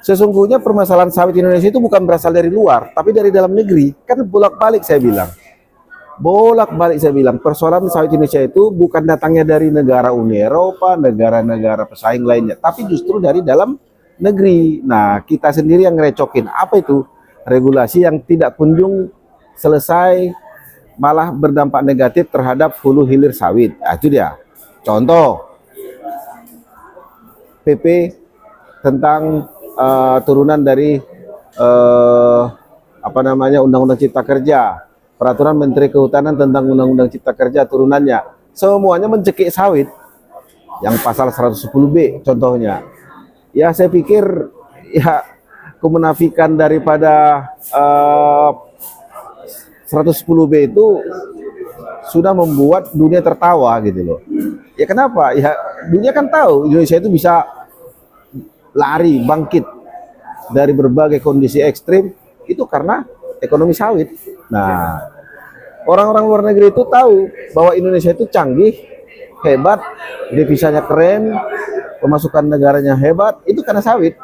Sesungguhnya permasalahan sawit Indonesia itu bukan berasal dari luar, tapi dari dalam negeri. Kan bolak-balik saya bilang. Bolak-balik saya bilang, persoalan sawit Indonesia itu bukan datangnya dari negara Uni Eropa, negara-negara pesaing lainnya, tapi justru dari dalam negeri. Nah, kita sendiri yang ngerecokin. Apa itu? Regulasi yang tidak kunjung selesai, malah berdampak negatif terhadap hulu hilir sawit. Nah, itu dia. Contoh, PP tentang turunan dari Undang-Undang Cipta Kerja, Peraturan Menteri Kehutanan tentang Undang-Undang Cipta Kerja turunannya, semuanya mencekik sawit. Yang pasal 110B contohnya. Ya saya pikir ya kemunafikan daripada 110B itu sudah membuat dunia tertawa gitu loh. Ya kenapa? Ya dunia kan tahu Indonesia itu bisa lari, bangkit dari berbagai kondisi ekstrim itu karena ekonomi sawit. Nah, orang-orang luar negeri itu tahu bahwa Indonesia itu canggih, hebat, devisanya keren, pemasukan negaranya hebat, itu karena sawit.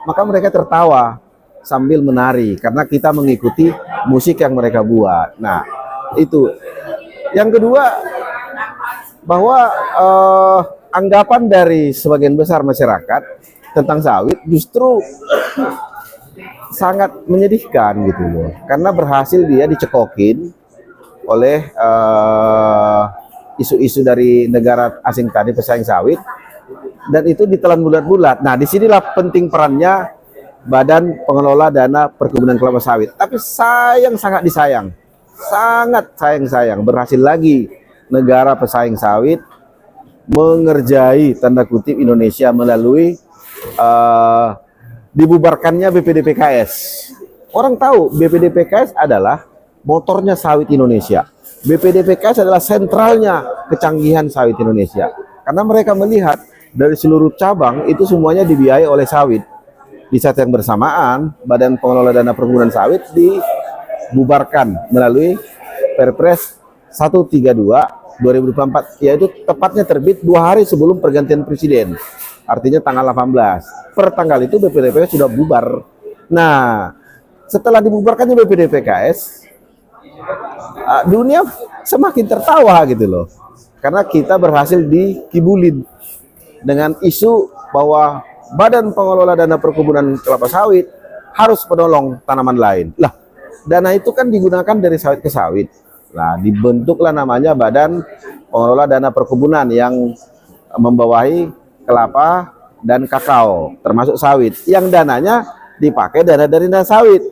Maka mereka tertawa sambil menari karena kita mengikuti musik yang mereka buat. Nah, itu. Yang kedua, bahwa anggapan dari sebagian besar masyarakat tentang sawit justru sangat menyedihkan gitu loh, karena berhasil dia dicekokin oleh isu-isu dari negara asing tadi pesaing sawit, dan itu ditelan bulat-bulat. Nah, disinilah penting perannya Badan Pengelola Dana Perkebunan Kelapa Sawit. Tapi sangat disayang, sangat sayang berhasil lagi negara pesaing sawit mengerjai tanda kutip Indonesia melalui dibubarkannya BPDPKS. Orang tahu BPDPKS adalah motornya sawit Indonesia. BPDPKS adalah sentralnya kecanggihan sawit Indonesia. Karena mereka melihat dari seluruh cabang itu semuanya dibiayai oleh sawit. Di saat yang bersamaan, Badan Pengelola Dana Perkebunan Sawit dibubarkan melalui Perpres 132/2024, yaitu tepatnya terbit 2 hari sebelum pergantian presiden. Artinya tanggal 18. Per tanggal itu BPDPKS sudah bubar. Nah, setelah dibubarkannya BPDPKS, dunia semakin tertawa gitu loh. Karena kita berhasil dikibulin dengan isu bahwa Badan Pengelola Dana Perkebunan Kelapa Sawit harus menolong tanaman lain. Lah, dana itu kan digunakan dari sawit ke sawit. Nah, dibentuklah namanya Badan Pengelola Dana Perkebunan yang membawahi kelapa dan kakao, termasuk sawit, yang dananya dipakai dana dari dana sawit.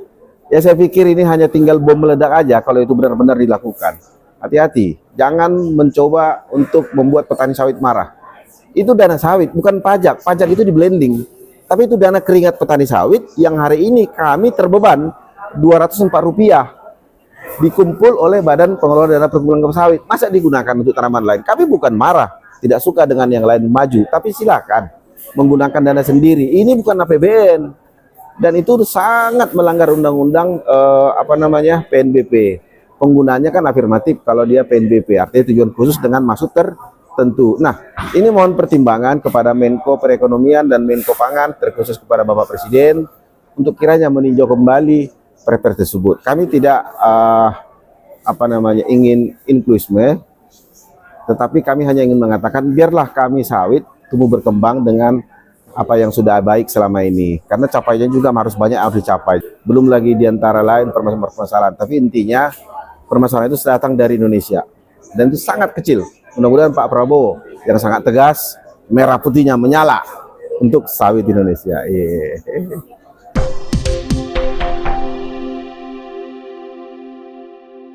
Ya saya pikir ini hanya tinggal bom meledak aja kalau itu benar-benar dilakukan. Hati-hati, jangan mencoba untuk membuat petani sawit marah. Itu dana sawit, bukan pajak. Pajak itu di blending, tapi itu dana keringat petani sawit yang hari ini kami terbeban Rp204 dikumpul oleh Badan Pengelola Dana Perkebunan Kelapa Sawit. Masa digunakan untuk tanaman lain? Kami bukan marah, tidak suka dengan yang lain maju, tapi silakan menggunakan dana sendiri. Ini bukan APBN, dan itu sangat melanggar undang-undang PNBP. Penggunanya kan afirmatif kalau dia PNBP, artinya tujuan khusus dengan maksud tertentu. Nah, ini mohon pertimbangan kepada Menko Perekonomian dan Menko Pangan, terkhusus kepada Bapak Presiden, untuk kiranya meninjau kembali Perpres tersebut. Kami tidak ingin inklusme, tetapi kami hanya ingin mengatakan biarlah kami sawit tumbuh berkembang dengan apa yang sudah baik selama ini, karena capaiannya juga harus banyak harus dicapai. Belum lagi diantara lain permasalahan, tapi intinya permasalahan itu datang dari Indonesia dan itu sangat kecil. Mudah-mudahan Pak Prabowo yang sangat tegas, merah putihnya menyala untuk sawit Indonesia.